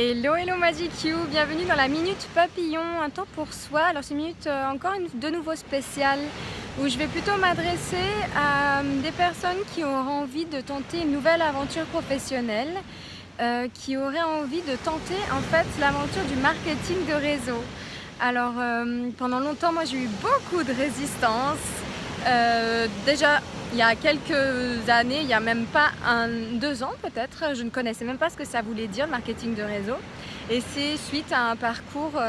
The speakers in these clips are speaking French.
Hello, hello Magic You, bienvenue dans la Minute Papillon, un temps pour soi. Alors c'est une minute de nouveau spéciale où je vais plutôt m'adresser à des personnes qui auront envie de tenter une nouvelle aventure professionnelle, qui auraient envie de tenter en fait l'aventure du marketing de réseau. Alors pendant longtemps moi j'ai eu beaucoup de résistance, déjà il y a quelques années, il n'y a même pas 2 ans peut-être, je ne connaissais même pas ce que ça voulait dire le marketing de réseau. Et c'est suite à un parcours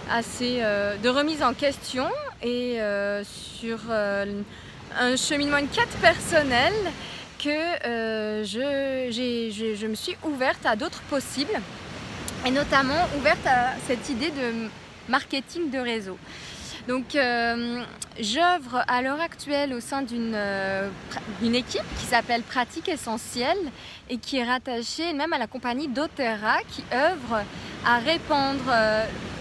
assez de remise en question et sur un cheminement, une quête personnelle que je me suis ouverte à d'autres possibles et notamment ouverte à cette idée de marketing de réseau. Donc j'œuvre à l'heure actuelle au sein d'une équipe qui s'appelle Pratique Essentielle et qui est rattachée même à la compagnie doTERRA qui œuvre à répandre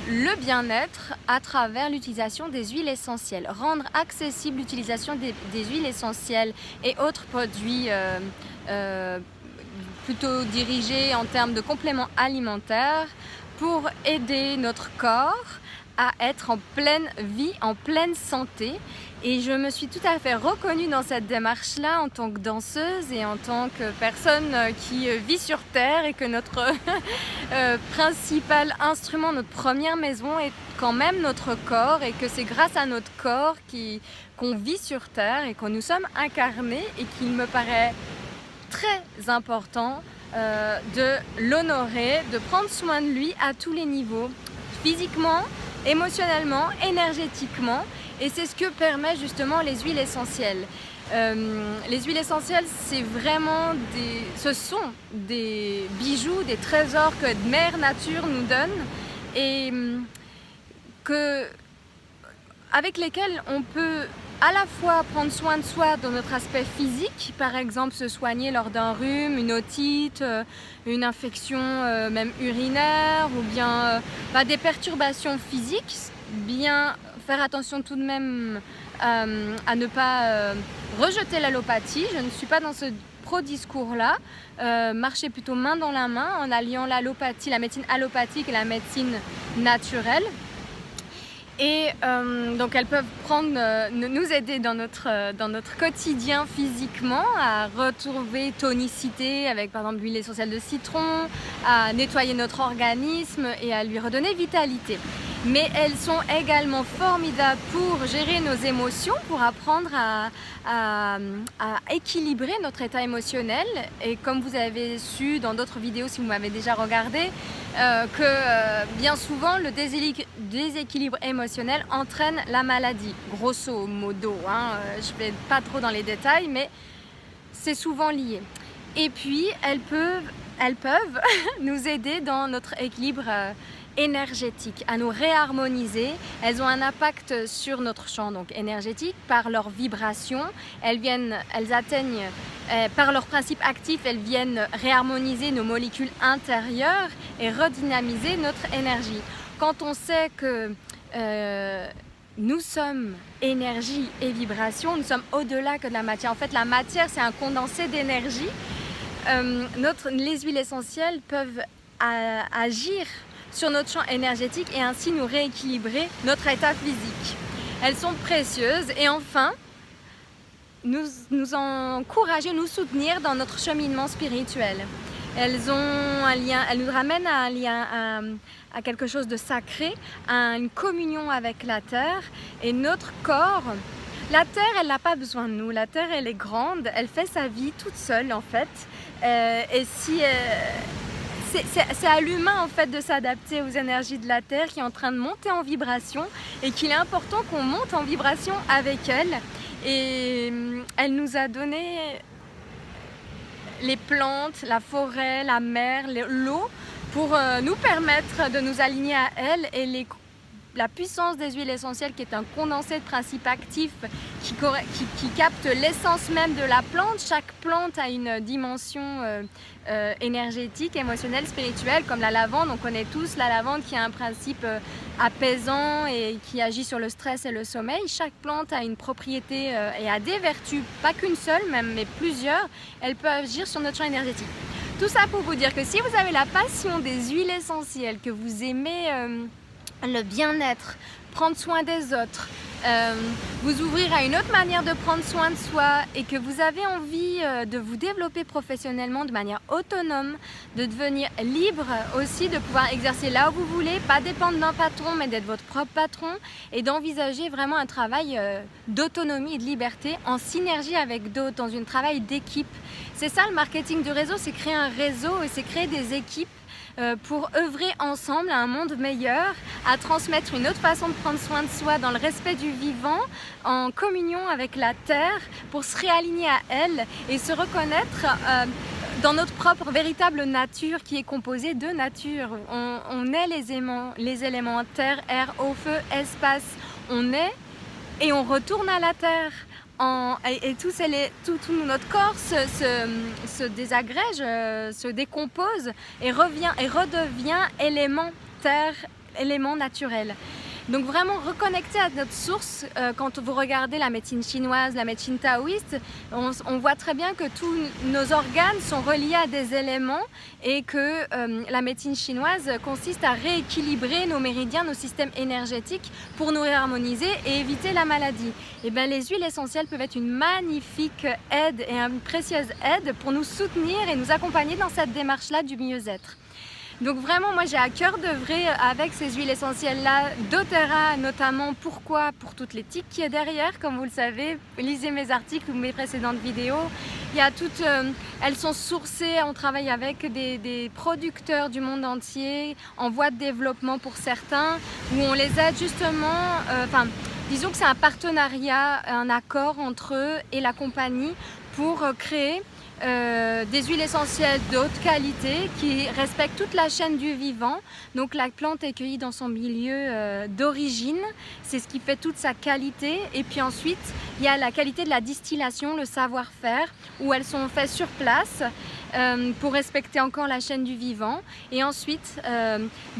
le bien-être à travers l'utilisation des huiles essentielles, rendre accessible l'utilisation des huiles essentielles et autres produits plutôt dirigés en termes de compléments alimentaires pour aider notre corps à être en pleine vie, en pleine santé. Et je me suis tout à fait reconnue dans cette démarche-là en tant que danseuse et en tant que personne qui vit sur Terre et que notre principal instrument, notre première maison est quand même notre corps et que c'est grâce à notre corps qu'on vit sur Terre et que nous sommes incarnés et qu'il me paraît très important de l'honorer, de prendre soin de lui à tous les niveaux, physiquement, émotionnellement, énergétiquement, et c'est ce que permet justement les huiles essentielles. Les huiles essentielles, ce sont des bijoux, des trésors que Mère Nature nous donne et avec lesquels on peut à la fois prendre soin de soi dans notre aspect physique, par exemple se soigner lors d'un rhume, une otite, une infection même urinaire ou bien des perturbations physiques, bien faire attention tout de même à ne pas rejeter l'allopathie. Je ne suis pas dans ce pro-discours-là, marcher plutôt main dans la main en alliant l'allopathie, la médecine allopathique et la médecine naturelle. Et donc elles peuvent nous aider dans notre quotidien physiquement à retrouver tonicité avec par exemple l'huile essentielle de citron, à nettoyer notre organisme et à lui redonner vitalité. Mais elles sont également formidables pour gérer nos émotions, pour apprendre à équilibrer notre état émotionnel. Et comme vous avez su dans d'autres vidéos, si vous m'avez déjà regardé, que bien souvent le déséquilibre émotionnel entraîne la maladie, grosso modo. Je ne vais pas trop dans les détails, mais c'est souvent lié. Et puis elles peuvent nous aider dans notre équilibre énergétique, à nous réharmoniser. Elles ont un impact sur notre champ donc énergétique par leurs vibrations. Elles atteignent par leur principe actif, elles viennent réharmoniser nos molécules intérieures et redynamiser notre énergie. Quand on sait que nous sommes énergie et vibration, nous sommes au-delà que de la matière. En fait, la matière, c'est un condensé d'énergie. Les huiles essentielles peuvent agir sur notre champ énergétique et ainsi nous rééquilibrer notre état physique. Elles sont précieuses et enfin nous encourager, nous soutenir dans notre cheminement spirituel. Elles ont un lien, elles nous ramènent à un lien, à quelque chose de sacré, à une communion avec la terre et notre corps. La terre, elle n'a pas besoin de nous. La terre, elle est grande, elle fait sa vie toute seule en fait. Et si c'est à l'humain en fait de s'adapter aux énergies de la terre qui est en train de monter en vibration et qu'il est important qu'on monte en vibration avec elle. Et elle nous a donné les plantes, la forêt, la mer, l'eau pour nous permettre de nous aligner à elle et la puissance des huiles essentielles qui est un condensé de principes actifs qui capte l'essence même de la plante. Chaque plante a une dimension énergétique, émotionnelle, spirituelle, comme la lavande. On connaît tous la lavande qui a un principe apaisant et qui agit sur le stress et le sommeil. Chaque plante a une propriété et a des vertus, pas qu'une seule même, mais plusieurs. Elle peut agir sur notre champ énergétique. tout ça pour vous dire que si vous avez la passion des huiles essentielles, que vous aimez le bien-être, prendre soin des autres, vous ouvrir à une autre manière de prendre soin de soi et que vous avez envie de vous développer professionnellement de manière autonome, de devenir libre aussi, de pouvoir exercer là où vous voulez, pas dépendre d'un patron mais d'être votre propre patron et d'envisager vraiment un travail d'autonomie et de liberté en synergie avec d'autres, dans un travail d'équipe. C'est ça le marketing du réseau, c'est créer un réseau et c'est créer des équipes pour œuvrer ensemble à un monde meilleur, à transmettre une autre façon de prendre soin de soi dans le respect du vivant, en communion avec la terre, pour se réaligner à elle et se reconnaître dans notre propre véritable nature qui est composée de nature. On est les éléments terre, air, eau, feu, espace. On est et on retourne à la terre. Et tout notre corps se désagrège, se décompose et redevient élément terre, élément naturel. Donc vraiment reconnecter à notre source, quand vous regardez la médecine chinoise, la médecine taoïste, on voit très bien que tous nos organes sont reliés à des éléments et que la médecine chinoise consiste à rééquilibrer nos méridiens, nos systèmes énergétiques pour nous réharmoniser et éviter la maladie. Et bien les huiles essentielles peuvent être une magnifique aide et une précieuse aide pour nous soutenir et nous accompagner dans cette démarche-là du mieux-être. Donc vraiment, moi j'ai à cœur d'œuvrer avec ces huiles essentielles-là, doTERRA notamment. Pourquoi? Pour toute l'éthique qui est derrière, comme vous le savez. Lisez mes articles ou mes précédentes vidéos. Il y a elles sont sourcées, on travaille avec des producteurs du monde entier, en voie de développement pour certains, où on les aide justement, disons que c'est un partenariat, un accord entre eux et la compagnie pour créer des huiles essentielles de haute qualité qui respectent toute la chaîne du vivant. Donc la plante est cueillie dans son milieu d'origine, c'est ce qui fait toute sa qualité. Et puis ensuite, il y a la qualité de la distillation, le savoir-faire, où elles sont faites sur place pour respecter encore la chaîne du vivant. Et ensuite,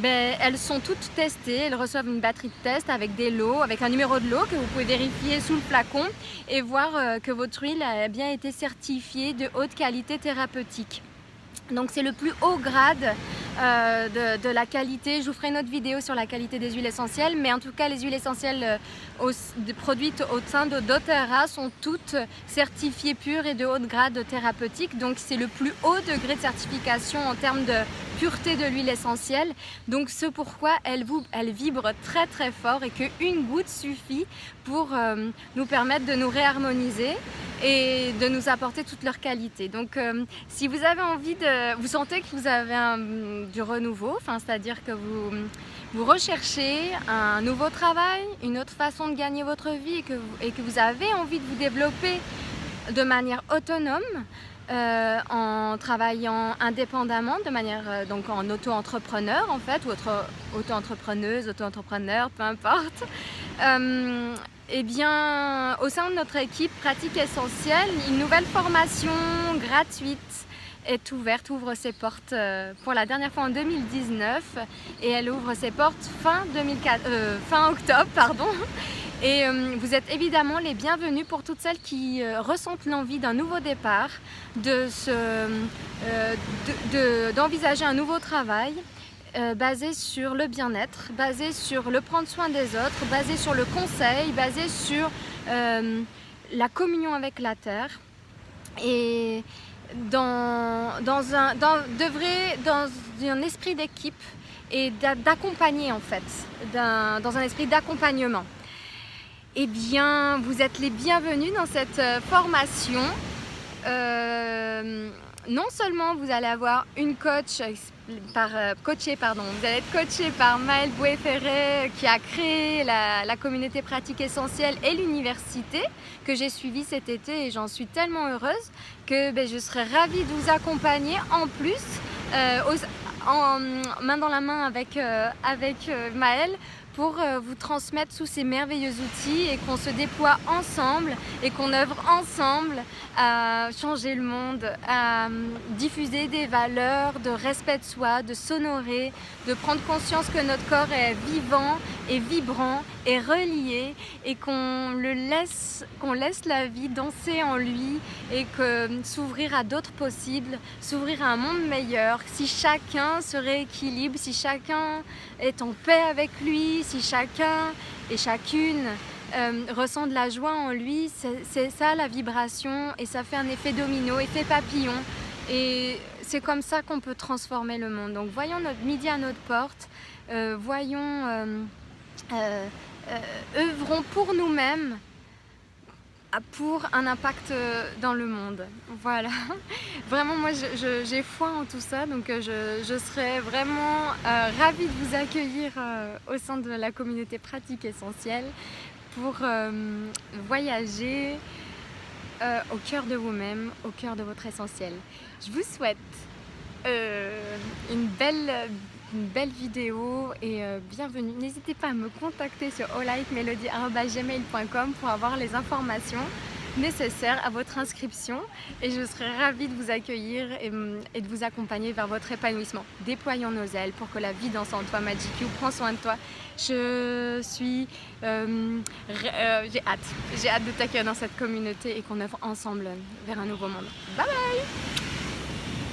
elles sont toutes testées, elles reçoivent une batterie de test avec des lots, avec un numéro de lot que vous pouvez vérifier sous le flacon et voir que votre huile a bien été certifiée de haute qualité thérapeutique. Donc c'est le plus haut grade de la qualité. Je vous ferai une autre vidéo sur la qualité des huiles essentielles, mais en tout cas les huiles essentielles produites au sein de doTERRA sont toutes certifiées pures et de haut grade thérapeutique. Donc c'est le plus haut degré de certification en termes de pureté de l'huile essentielle. Donc c'est pourquoi elle vibre très très fort et qu'une goutte suffit pour nous permettre de nous réharmoniser et de nous apporter toute leur qualité. Donc si vous avez envie vous sentez que vous avez du renouveau, c'est-à-dire que vous recherchez un nouveau travail, une autre façon de gagner votre vie et que vous avez envie de vous développer de manière autonome, en travaillant indépendamment, de manière donc en auto-entrepreneur en fait, ou auto-entrepreneuse, auto-entrepreneur, peu importe. Eh bien, au sein de notre équipe Pratique Essentielle, une nouvelle formation gratuite est ouvre ses portes pour la dernière fois en 2019 et elle ouvre ses portes fin octobre, pardon. Et vous êtes évidemment les bienvenus pour toutes celles qui ressentent l'envie d'un nouveau départ, d'envisager un nouveau travail basé sur le bien-être, basé sur le prendre soin des autres, basé sur le conseil, basé sur la communion avec la terre et d'œuvrer dans un esprit d'équipe et d'accompagner en fait, dans un esprit d'accompagnement. Eh bien, vous êtes les bienvenus dans cette formation. Non seulement vous allez avoir une vous allez être coaché par Maëlle Bouet-Ferret qui a créé la communauté Pratique Essentielle et l'université que j'ai suivie cet été et j'en suis tellement heureuse que je serais ravie de vous accompagner en plus main dans la main avec Maëlle pour vous transmettre tous ces merveilleux outils et qu'on se déploie ensemble et qu'on œuvre ensemble à changer le monde, à diffuser des valeurs de respect de soi, de s'honorer, de prendre conscience que notre corps est vivant et vibrant et relié et qu'on laisse la vie danser en lui et que s'ouvrir à d'autres possibles, s'ouvrir à un monde meilleur, si chacun se rééquilibre, si chacun est en paix avec lui, si chacun et chacune ressent de la joie en lui, c'est ça la vibration et ça fait un effet domino, effet papillon et c'est comme ça qu'on peut transformer le monde. Donc voyons notre midi à notre porte, œuvrons pour nous-mêmes pour un impact dans le monde. Voilà. Vraiment, moi, j'ai foi en tout ça, donc je serais vraiment ravie de vous accueillir au sein de la communauté Pratique Essentielle pour voyager au cœur de vous-même, au cœur de votre essentiel. Je vous souhaite une belle vidéo et bienvenue. N'hésitez pas à me contacter sur alllightmelody@gmail.com pour avoir les informations nécessaires à votre inscription et je serai ravie de vous accueillir et de vous accompagner vers votre épanouissement. Déployons nos ailes pour que la vie danse en toi, Magic You. Prends soin de toi. J'ai hâte de t'accueillir dans cette communauté et qu'on œuvre ensemble vers un nouveau monde. Bye bye.